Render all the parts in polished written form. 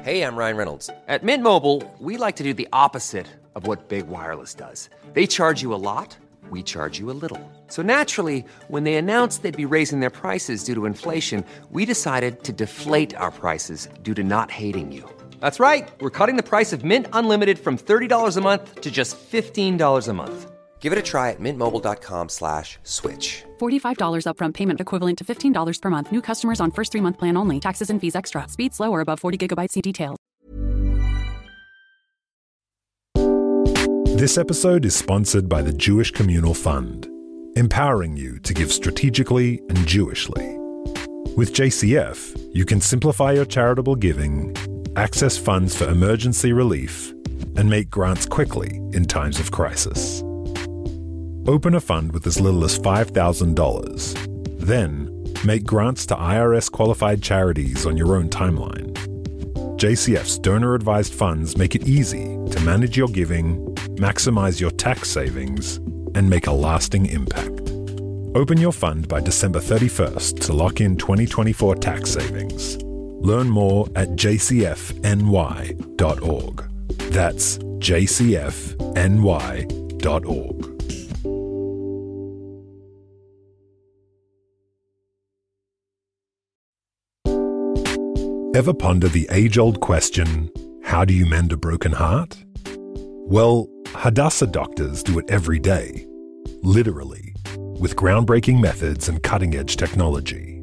Hey, I'm Ryan Reynolds. At Mint Mobile, we like to do the opposite of what Big Wireless does. They charge you a lot, we charge you a little. So naturally, when they announced they'd be raising their prices due to inflation, we decided to deflate our prices due to not hating you. That's right. We're cutting the price of Mint Unlimited from $30 a month to just $15 a month. Give it a try at mintmobile.com/switch. $45 upfront payment equivalent to $15 per month. New customers on first 3-month plan only. Taxes and fees extra. Speed slower above 40 gigabytes. See details. This episode is sponsored by the Jewish Communal Fund, empowering you to give strategically and Jewishly. With JCF, you can simplify your charitable giving, access funds for emergency relief, and make grants quickly in times of crisis. Open a fund with as little as $5,000. Then, make grants to IRS-qualified charities on your own timeline. JCF's donor-advised funds make it easy to manage your giving, maximize your tax savings, and make a lasting impact. Open your fund by December 31st to lock in 2024 tax savings. Learn more at jcfny.org. That's jcfny.org. Ever ponder the age-old question, how do you mend a broken heart? Well, Hadassah doctors do it every day, literally, with groundbreaking methods and cutting-edge technology.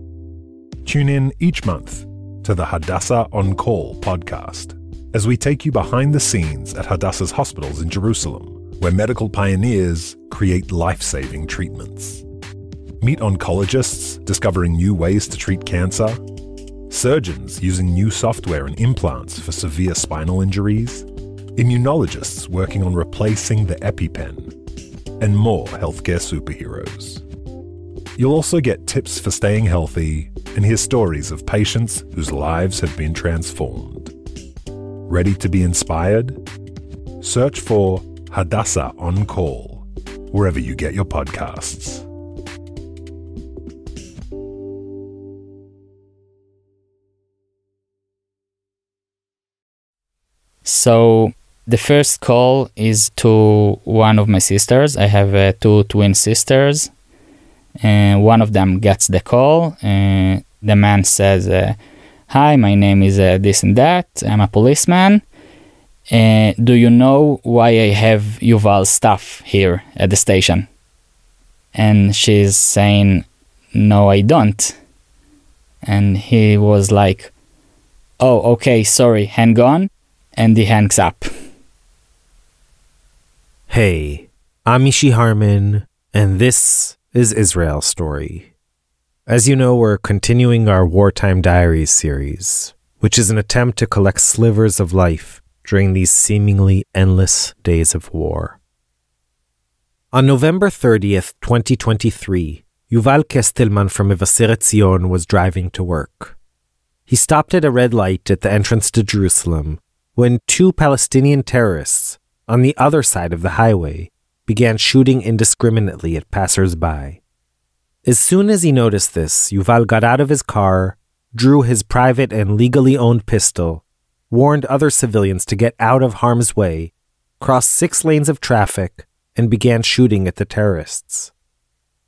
Tune in each month to the Hadassah On Call podcast as we take you behind the scenes at Hadassah's hospitals in Jerusalem, where medical pioneers create life-saving treatments. Meet oncologists discovering new ways to treat cancer, surgeons using new software and implants for severe spinal injuries, immunologists working on replacing the EpiPen, and more healthcare superheroes. You'll also get tips for staying healthy and hear stories of patients whose lives have been transformed. Ready to be inspired? Search for Hadassah On Call wherever you get your podcasts. So the first call is to one of my sisters. I have 2 twin sisters, and one of them gets the call. The man says, "Hi, my name is this and that. I'm a policeman. Do you know why I have Yuval's stuff here at the station?" And she's saying, "No, I don't." And he was like, "Oh, okay, sorry, hang on." And he hangs up. Hey, I'm Ishi Harman, and this is Israel's Story. As you know, we're continuing our Wartime Diaries series, which is an attempt to collect slivers of life during these seemingly endless days of war. On November 30th, 2023, Yuval Kestleman from Mevaseret Zion was driving to work. He stopped at a red light at the entrance to Jerusalem when 2 Palestinian terrorists on the other side of the highway began shooting indiscriminately at passers-by. As soon as he noticed this, Yuval got out of his car, drew his private and legally owned pistol, warned other civilians to get out of harm's way, crossed 6 lanes of traffic, and began shooting at the terrorists.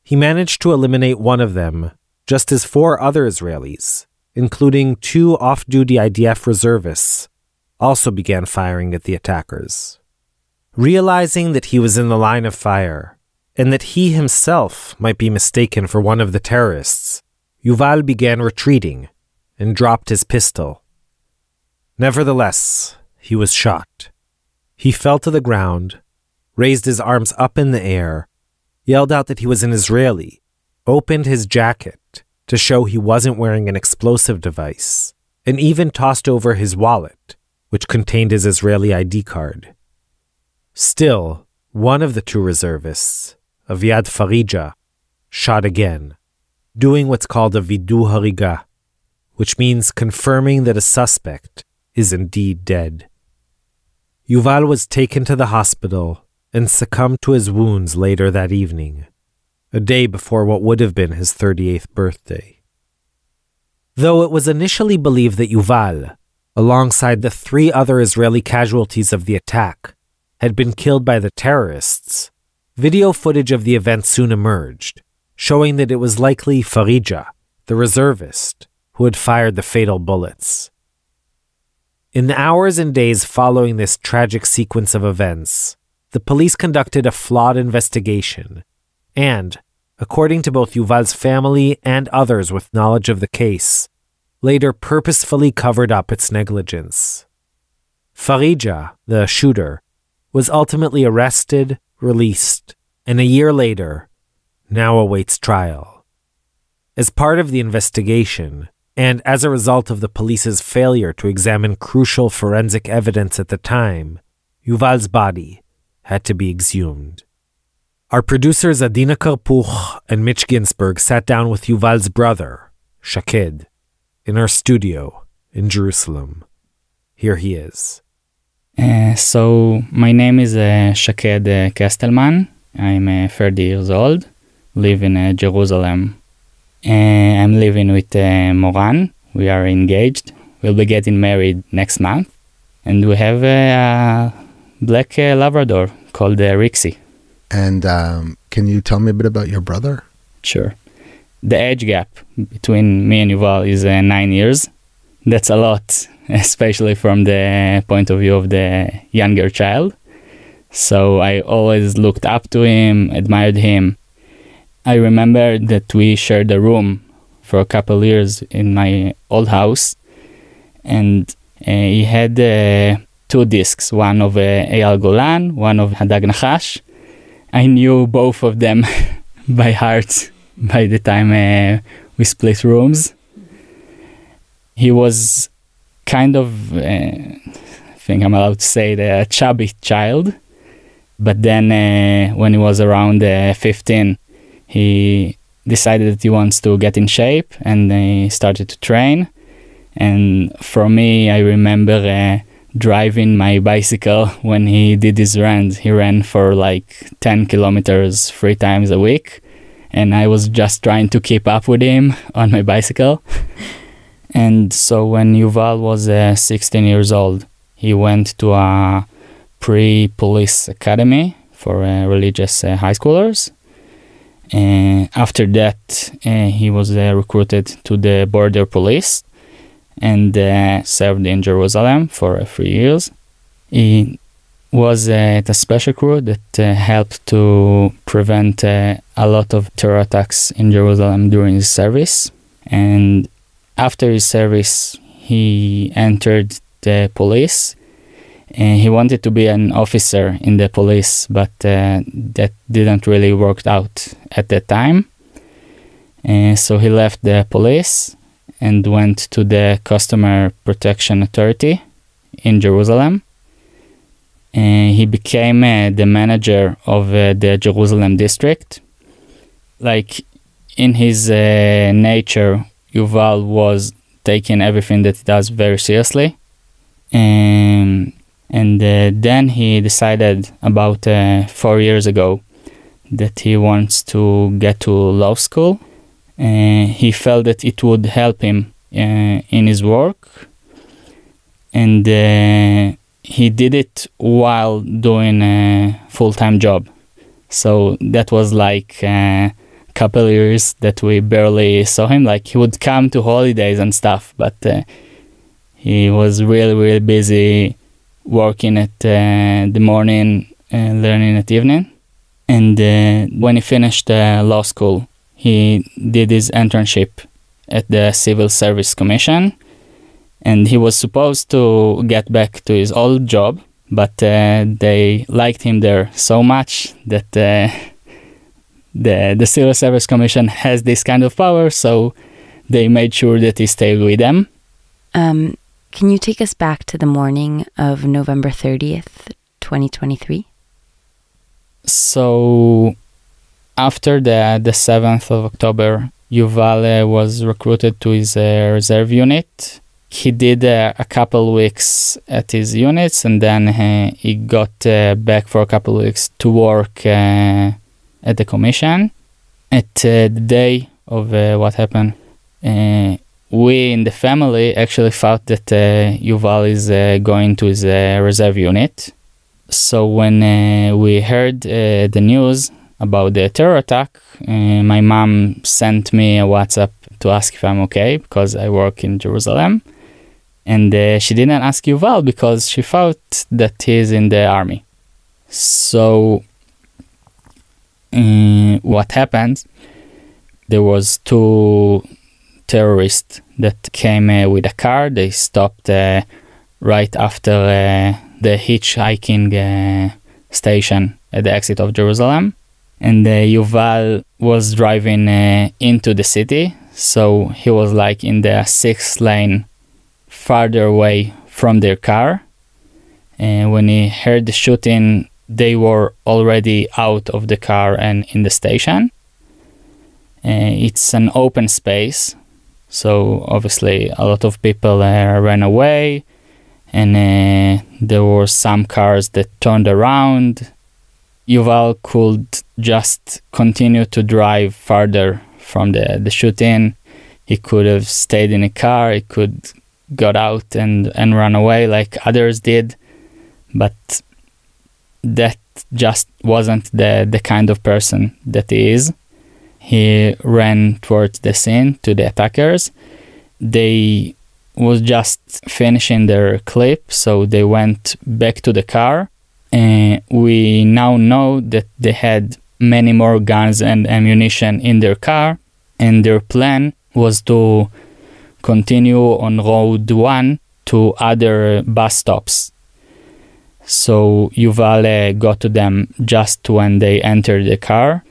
He managed to eliminate one of them, just as 4 other Israelis, including 2 off-duty IDF reservists, also began firing at the attackers. Realizing that he was in the line of fire, and that he himself might be mistaken for one of the terrorists, Yuval began retreating and dropped his pistol. Nevertheless, he was shot. He fell to the ground, raised his arms up in the air, yelled out that he was an Israeli, opened his jacket to show he wasn't wearing an explosive device, and even tossed over his wallet, which contained his Israeli ID card. Still, one of the 2 reservists, Aviad Farija, shot again, doing what's called a vidu hariga, which means confirming that a suspect is indeed dead. Yuval was taken to the hospital and succumbed to his wounds later that evening, a day before what would have been his 38th birthday. Though it was initially believed that Yuval, alongside the 3 other Israeli casualties of the attack, had been killed by the terrorists, video footage of the event soon emerged, showing that it was likely Farija, the reservist, who had fired the fatal bullets. In the hours and days following this tragic sequence of events, the police conducted a flawed investigation and, according to both Yuval's family and others with knowledge of the case, later purposefully covered up its negligence. Farija, the shooter, was ultimately arrested, released, and a year later, now awaits trial. As part of the investigation, and as a result of the police's failure to examine crucial forensic evidence at the time, Yuval's body had to be exhumed. Our producers Adina Karpuch and Mitch Ginsburg sat down with Yuval's brother, Shaked, in our studio in Jerusalem. Here he is. So my name is Shaked Kestleman. I'm 30 years old, live in Jerusalem. I'm living with Moran. We are engaged. We'll be getting married next month. And we have a black Labrador called Rixie. And can you tell me a bit about your brother? Sure. The age gap between me and Yuval is 9 years. That's a lot, especially from the point of view of the younger child. So I always looked up to him, admired him. I remember that we shared a room for a couple years in my old house, and he had 2 discs, one of Eyal Golan, one of Hadag Nachash. I knew both of them by heart by the time we split rooms. He was kind of, I think I'm allowed to say, a chubby child. But then when he was around 15, he decided that he wants to get in shape, and he started to train. And for me, I remember driving my bicycle when he did his runs. He ran for like 10 kilometers 3 times a week, and I was just trying to keep up with him on my bicycle. And so when Yuval was 16 years old, he went to a pre-police academy for religious high schoolers. After that, he was recruited to the border police and served in Jerusalem for 3 years. He was at a special crew that helped to prevent a lot of terror attacks in Jerusalem during his service. And after his service, he entered the police. He wanted to be an officer in the police, but that didn't really work out at that time. So he left the police and went to the Customer Protection Authority in Jerusalem. He became the manager of the Jerusalem district. Like, in his nature, Yuval was taking everything that he does very seriously. And then he decided about 4 years ago that he wants to get to law school. He felt that it would help him in his work. And he did it while doing a full-time job. So that was like a couple years that we barely saw him. Like, he would come to holidays and stuff, but he was really, really busy working at the morning and learning at evening. And when he finished law school, he did his internship at the Civil Service Commission. And he was supposed to get back to his old job, but they liked him there so much that the Civil Service Commission has this kind of power, so they made sure that he stayed with them. Can you take us back to the morning of November 30th, 2023? So after the 7th of October, Yuval was recruited to his reserve unit. He did a couple weeks at his units, and then he got back for a couple weeks to work at the commission. At the day of what happened, we in the family actually thought that Yuval is going to his reserve unit. So when we heard the news about the terror attack, my mom sent me a WhatsApp to ask if I'm okay, because I work in Jerusalem. And she didn't ask Yuval because she thought that he's in the army. So what happened, there was 2 terrorists that came with a car. They stopped right after the hitchhiking station at the exit of Jerusalem. And Yuval was driving into the city. So he was like in the 6th lane farther away from their car. And when he heard the shooting, they were already out of the car and in the station. It's an open space. So obviously a lot of people ran away. And there were some cars that turned around. Yuval could just continue to drive farther from the shooting. He could have stayed in a car. He could got out and run away like others did. But that just wasn't the kind of person that he is. He ran towards the scene, to the attackers. They was just finishing their clip, so they went back to the car. We now know that they had many more guns and ammunition in their car, and their plan was to continue on Road 1 to other bus stops. So Yuval got to them just when they entered the car.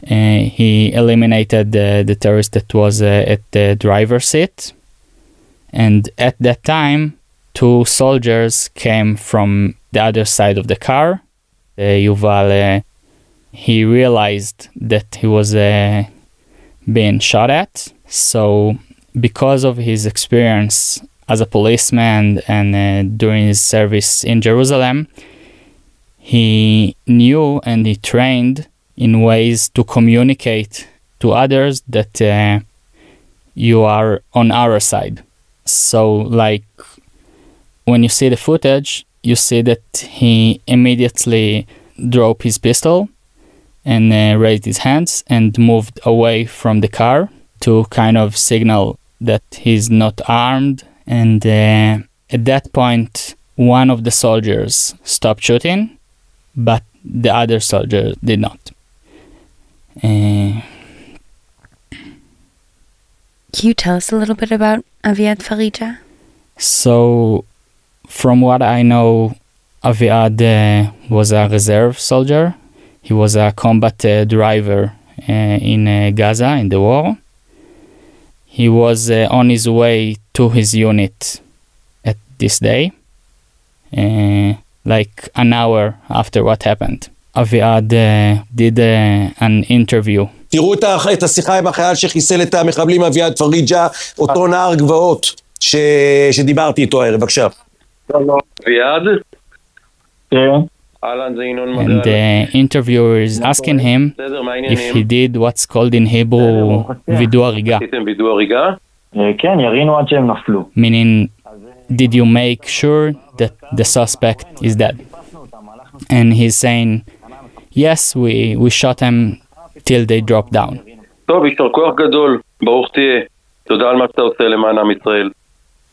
He eliminated the terrorist that was at the driver's seat. And at that time, 2 soldiers came from the other side of the car. Yuval, he realized that he was being shot at. So because of his experience as a policeman and during his service in Jerusalem, he knew and he trained in ways to communicate to others that you are on our side. So, like, when you see the footage, you see that he immediately dropped his pistol and raised his hands and moved away from the car to kind of signal that he's not armed. And at that point, one of the soldiers stopped shooting, but the other soldier did not. Can you tell us a little bit about Aviad Farija? So, from what I know, Aviad was a reserve soldier. He was a combat driver in Gaza in the war. He was on his way to his unit at this day, like an hour after what happened. Aviad did an interview. תראו את השיחה עם החייל שחיסל את המחבלים, אביעד פריג'ה, אותו נער גבעות שדיברתי איתו הערב. בבקשה. אביעד? כן. And the interviewer is asking him if he did what's called in Hebrew וידוא הריגה. עשיתם וידוא הריגה? כן, ירינו עד שהם נפלו. Meaning, did you make sure that the suspect is dead? And he's saying, yes, we shot him till they dropped down. טוב, יישר כוח גדול, ברוך תהיה. תודה על מה שאתה עושה למען עם ישראל.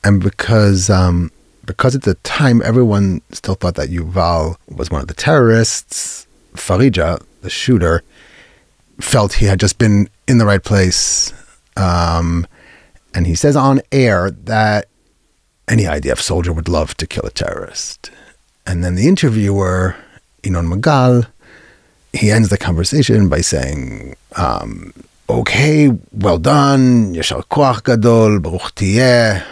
And because at the time everyone still thought that Yuval was one of the terrorists, Farija, the shooter, felt he had just been in the right place. And he says on air that any IDF soldier would love to kill a terrorist. And then the interviewer, Inon Magal, he ends the conversation by saying, okay, well done, yeshar koach gadol, baruch tiyeh,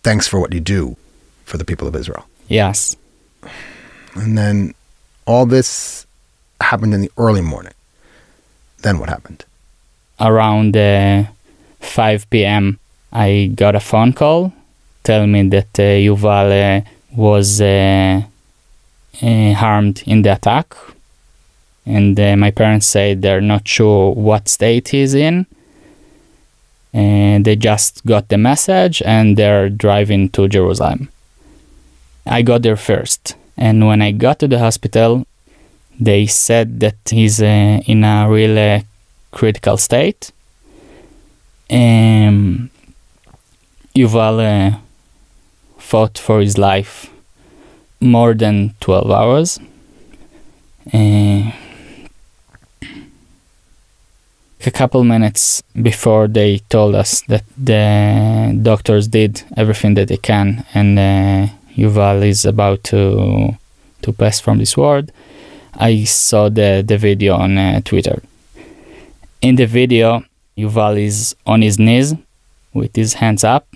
thanks for what you do for the people of Israel. Yes. And then all this happened in the early morning. Then what happened? Around 5 p.m., I got a phone call telling me that Yuval was harmed in the attack. And my parents say they're not sure what state he's in. And they just got the message and they're driving to Jerusalem. I got there first. And when I got to the hospital, they said that he's in a real critical state. Yuval fought for his life more than 12 hours. A couple minutes before they told us that the doctors did everything that they can and Yuval is about to pass from this world, I saw the video on Twitter. In the video, Yuval is on his knees with his hands up.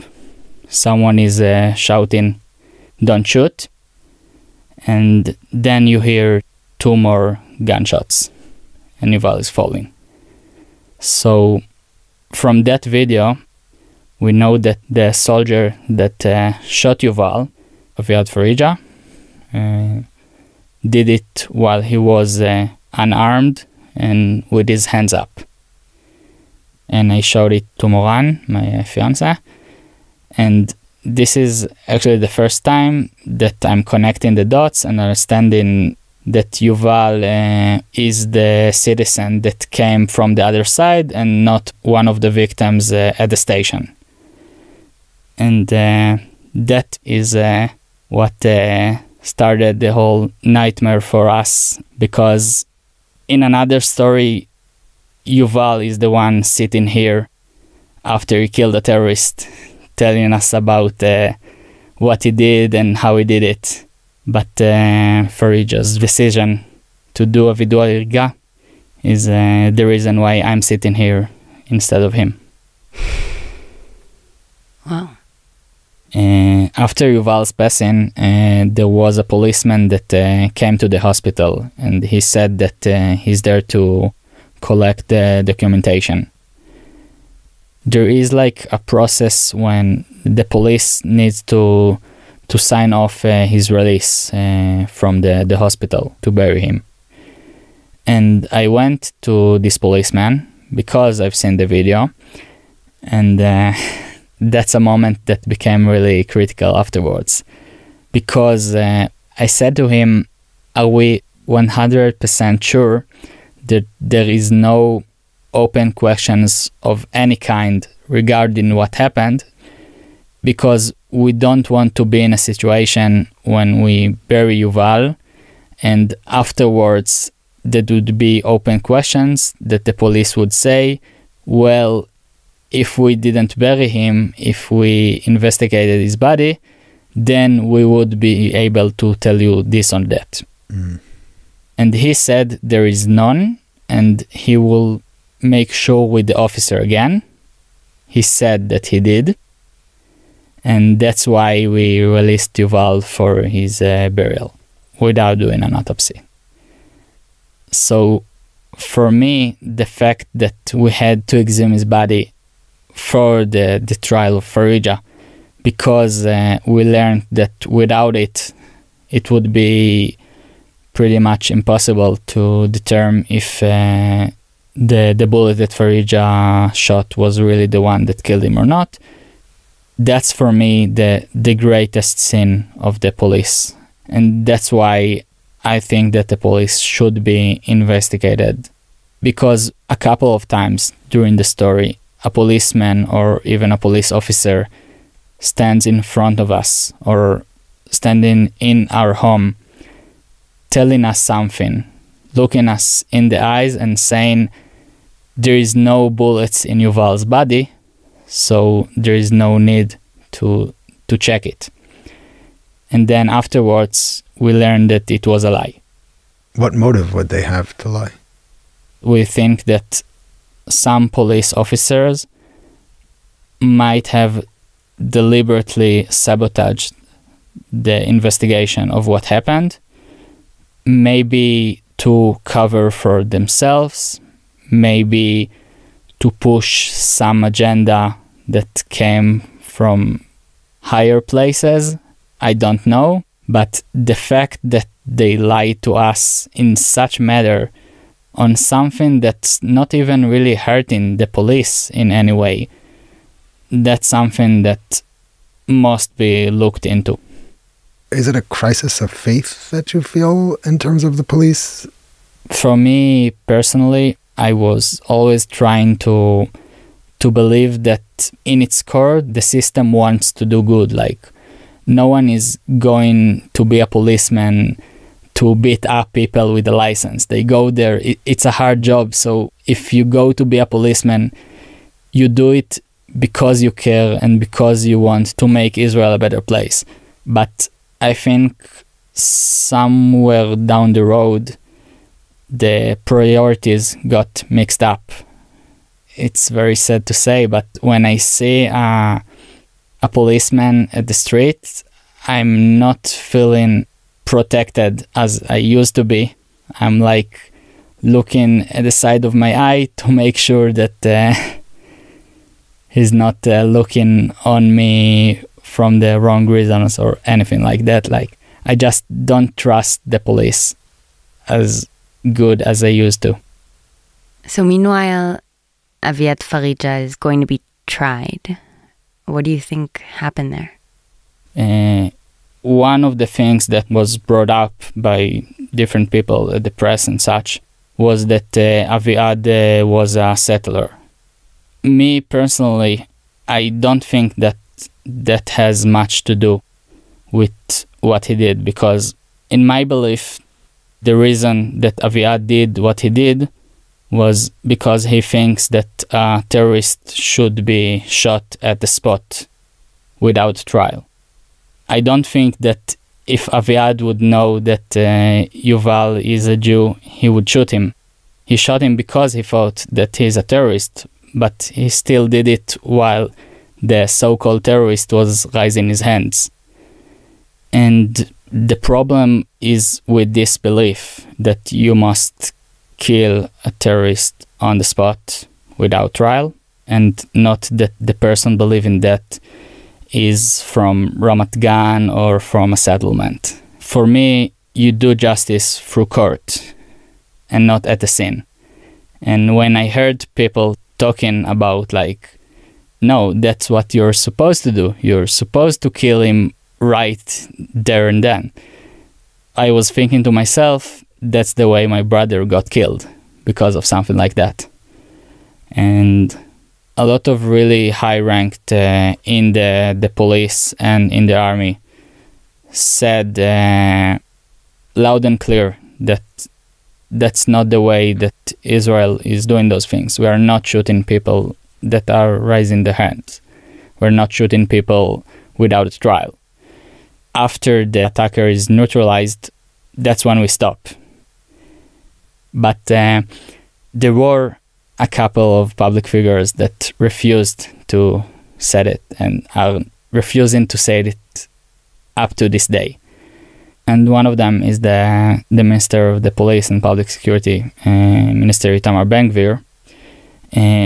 Someone is shouting, "Don't shoot." And then you hear 2 more gunshots and Yuval is falling. So from that video, we know that the soldier that shot Yuval, Aviad Farija, did it while he was unarmed and with his hands up. And I showed it to Moran, my fiancé, and this is actually the first time that I'm connecting the dots and understanding that Yuval is the citizen that came from the other side and not one of the victims at the station. And that is what started the whole nightmare for us, because in another story, Yuval is the one sitting here after he killed a terrorist, telling us about what he did and how he did it. But Farija's decision to do a vidua irga is the reason why I'm sitting here instead of him. Wow. After Yuval's passing, there was a policeman that came to the hospital, and he said that he's there to collect the documentation. There is like a process when the police needs to sign off his release from the hospital to bury him. And I went to this policeman because I've seen the video, and that's a moment that became really critical afterwards, because I said to him, are we 100% sure that there is no open questions of any kind regarding what happened? Because we don't want to be in a situation when we bury Yuval and afterwards there would be open questions that the police would say, well, if we didn't bury him, if we investigated his body, then we would be able to tell you this or that. Mm. And he said there is none, and he will make sure with the officer again. He said that he did. And that's why we released Yuval for his burial without doing an autopsy. So for me, the fact that we had to exhume his body for the trial of Farija, because we learned that without it, it would be pretty much impossible to determine if the bullet that Farija shot was really the one that killed him or not. That's for me the greatest sin of the police. And that's why I think that the police should be investigated. Because a couple of times during the story, a policeman or even a police officer stands in front of us or standing in our home, telling us something, looking us in the eyes and saying, there is no bullets in Yuval's body, so there is no need to check it. And then afterwards, we learned that it was a lie. What motive would they have to lie? We think that some police officers might have deliberately sabotaged the investigation of what happened, maybe to cover for themselves, maybe to push some agenda that came from higher places. I don't know. But the fact that they lied to us in such manner on something that's not even really hurting the police in any way, that's something that must be looked into. Is it a crisis of faith that you feel in terms of the police? For me personally, I was always trying to believe that in its core, the system wants to do good. Like, no one is going to be a policeman to beat up people with a license. They go there. It's a hard job. So if you go to be a policeman, you do it because you care and because you want to make Israel a better place. But I think somewhere down the road, the priorities got mixed up. It's very sad to say, but when I see a policeman at the street, I'm not feeling protected as I used to be. I'm like looking at the side of my eye to make sure that he's not looking on me from the wrong reasons or anything like that. Like, I just don't trust the police as good as I used to. So meanwhile, Aviad Farija is going to be tried. What do you think happened there? One of the things that was brought up by different people at the press and such was that Aviad was a settler. Me personally, I don't think that has much to do with what he did, because in my belief, the reason that Aviad did what he did was because he thinks that a terrorist should be shot at the spot without trial. I don't think that if Aviad would know that Yuval is a Jew, he would shoot him. He shot him because he thought that he's a terrorist, but he still did it while the so-called terrorist was raising his hands. And the problem is with this belief that you must kill a terrorist on the spot without trial, and not that the person believing that is from Ramat Gan or from a settlement. For me, you do justice through court and not at the scene. And when I heard people talking about like, no, that's what you're supposed to do. You're supposed to kill him right there and then. I was thinking to myself, that's the way my brother got killed, because of something like that. And a lot of really high-ranked in the police and in the army said loud and clear that that's not the way that Israel is doing those things. We are not shooting people that are raising their hands. We're not shooting people without a trial. After the attacker is neutralized, that's when we stop. But there were a couple of public figures that refused to say it and are refusing to say it up to this day. And one of them is the Minister of the Police and Public Security, Minister Itamar Ben-Gvir,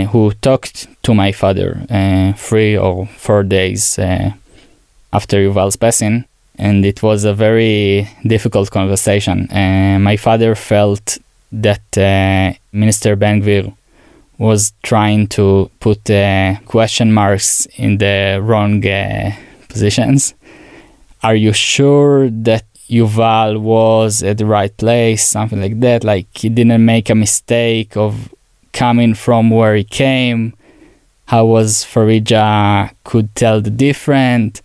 who talked to my father 3 or 4 days after Yuval's passing. And it was a very difficult conversation. My father felt that Minister Ben-Gvir was trying to put question marks in the wrong positions. Are you sure that Yuval was at the right place? Something like that. Like, he didn't make a mistake of coming from where he came. How was Farija could tell the difference?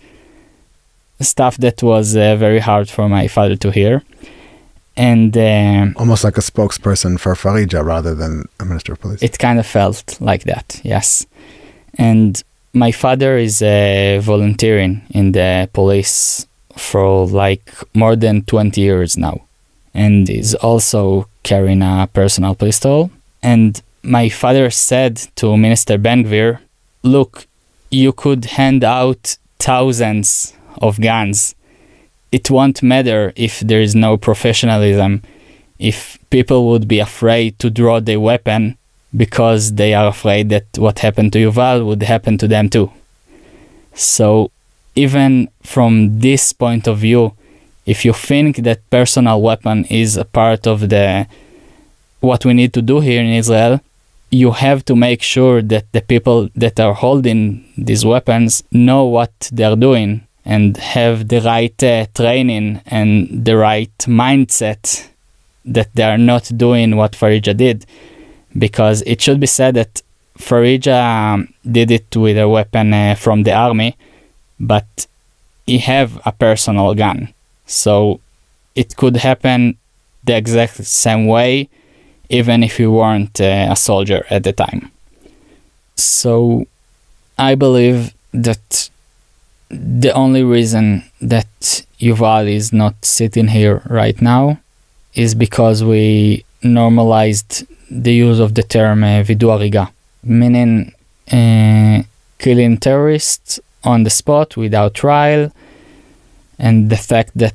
Stuff that was very hard for my father to hear. And almost like a spokesperson for Farija rather than a minister of police. It kind of felt like that, yes. And my father is volunteering in the police for like more than 20 years now, and is also carrying a personal pistol. And my father said to Minister Ben-Gvir, look, you could hand out thousands of guns. It won't matter if there is no professionalism, if people would be afraid to draw their weapon because they are afraid that what happened to Yuval would happen to them too. So even from this point of view, if you think that personal weapon is a part of what we need to do here in Israel, you have to make sure that the people that are holding these weapons know what they're doing and have the right training and the right mindset that they are not doing what Farija did. Because it should be said that Farija did it with a weapon from the army, but he have a personal gun. So it could happen the exact same way, even if you weren't a soldier at the time. So I believe that the only reason that Yuval is not sitting here right now is because we normalized the use of the term vidu hariga, meaning killing terrorists on the spot without trial, and the fact that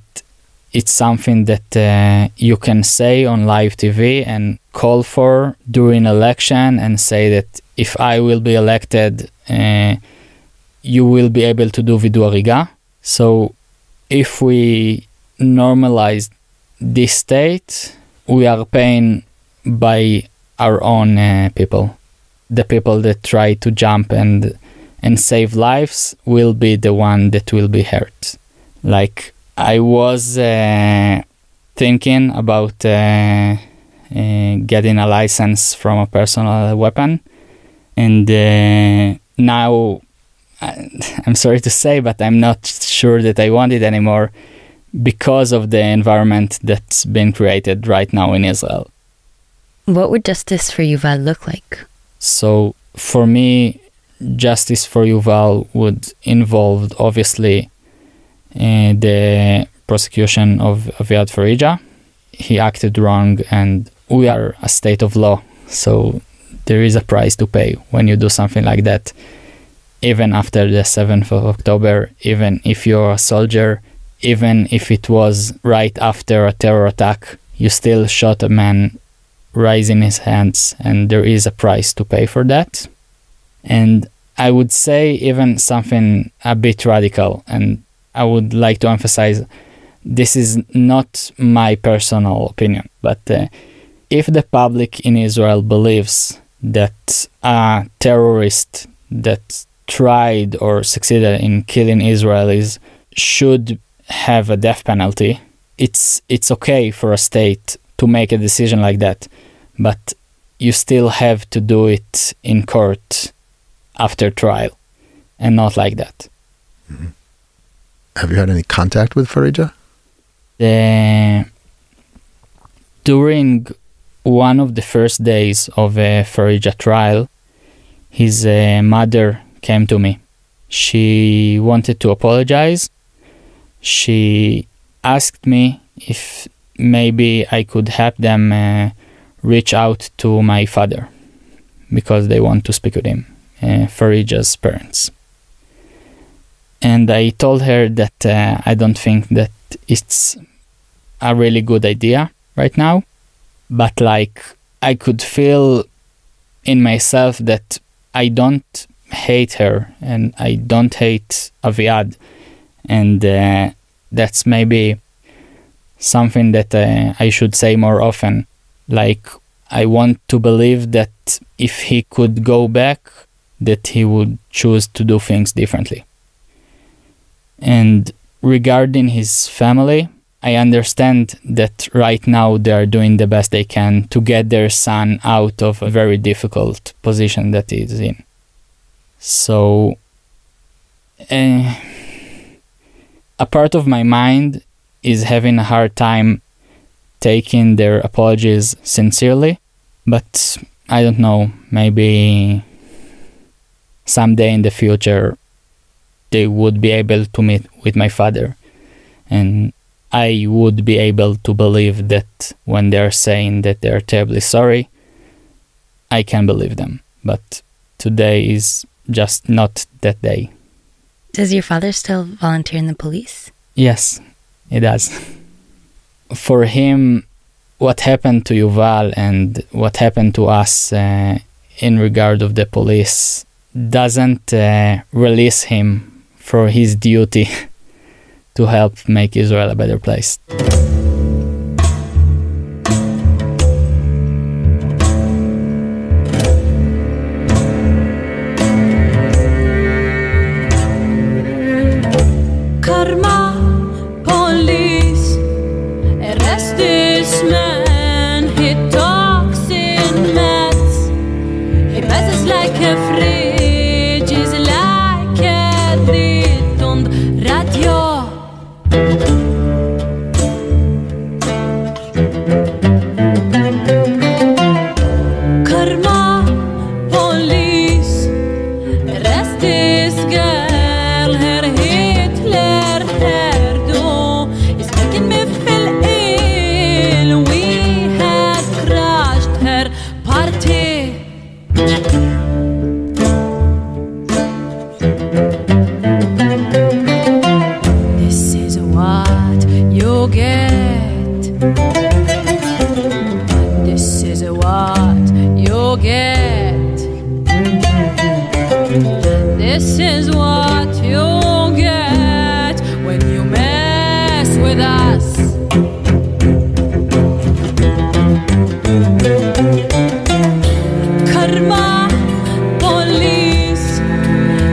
it's something that you can say on live TV and call for during election and say that if I will be elected, you will be able to do vidu hariga. So if we normalize this state, we are paying by our own people. The people that try to jump and save lives will be the one that will be hurt. Like, I was thinking about getting a license from a personal weapon, and now I'm sorry to say, but I'm not sure that I want it anymore because of the environment that's been created right now in Israel. What would justice for Yuval look like? So for me, justice for Yuval would involve, obviously, the prosecution of Aviad Farija. He acted wrong, and we are a state of law, so there is a price to pay when you do something like that. Even after the 7th of October, even if you're a soldier, even if it was right after a terror attack, you still shot a man raising his hands, and there is a price to pay for that. And I would say even something a bit radical, and I would like to emphasize this is not my personal opinion, but if the public in Israel believes that a terrorist that tried or succeeded in killing Israelis should have a death penalty, it's okay for a state to make a decision like that, but you still have to do it in court after trial, and not like that. Mm-hmm. Have you had any contact with Farija? During one of the first days of a Farija trial, his mother came to me. She wanted to apologize. She asked me if maybe I could help them reach out to my father because they want to speak with him, Farija's parents. And I told her that I don't think that it's a really good idea right now, but like I could feel in myself that I don't hate her and I don't hate Aviad, and that's maybe something that I should say more often. Like, I want to believe that if he could go back, that he would choose to do things differently. And regarding his family, I understand that right now they are doing the best they can to get their son out of a very difficult position that he is in. So, a part of my mind is having a hard time taking their apologies sincerely, but I don't know, maybe someday in the future they would be able to meet with my father, and I would be able to believe that when they're saying that they're terribly sorry, I can believe them. But today is just not that day. Does your father still volunteer in the police? Yes, he does. For him, what happened to Yuval and what happened to us in regard of the police doesn't release him for his duty to help make Israel a better place. Karma, police, arrest this man. He talks in maths. He passes like a fridge, is like a dit on radio. Karma, police, arrest this girl. Her Hitler Herdo is making me feel ill. We had crashed her party. This is what you get. This is what you get. This is what you get when you mess with us. Karma, police,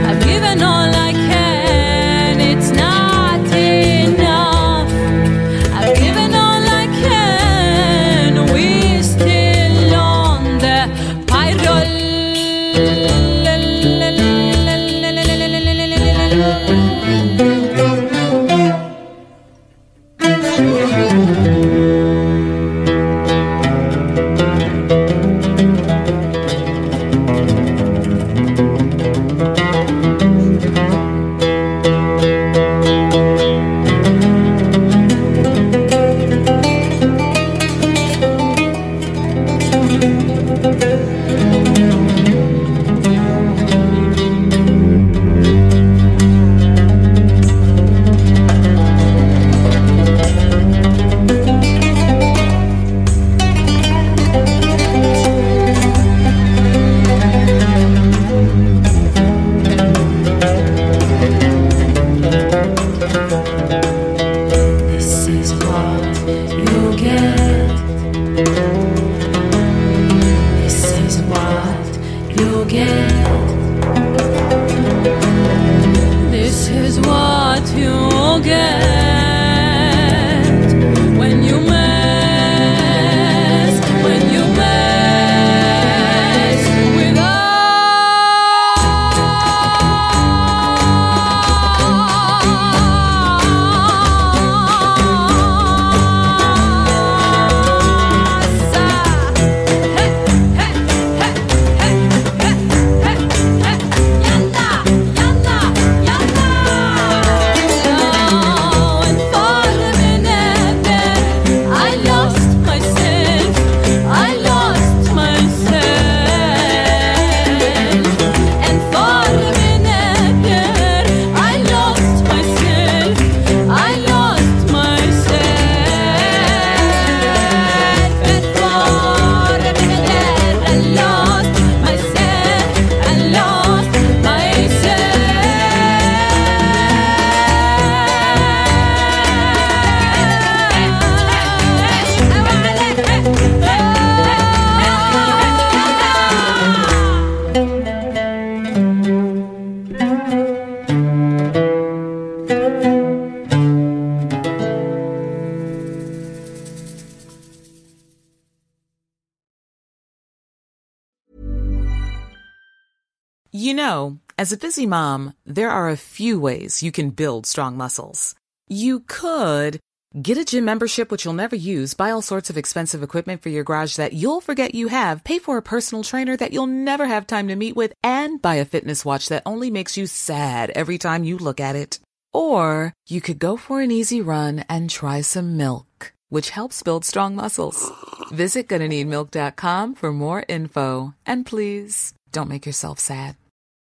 I've given all I can. It's not enough. I've given all I can. We still on the payroll. This is what you get. This is what you get. This is what you get when you mess with You know, as a busy mom, there are a few ways you can build strong muscles. You could get a gym membership which you'll never use, buy all sorts of expensive equipment for your garage that you'll forget you have, pay for a personal trainer that you'll never have time to meet with, and buy a fitness watch that only makes you sad every time you look at it. Or you could go for an easy run and try some milk, which helps build strong muscles. Visit GonnaNeedMilk.com for more info. And please, don't make yourself sad.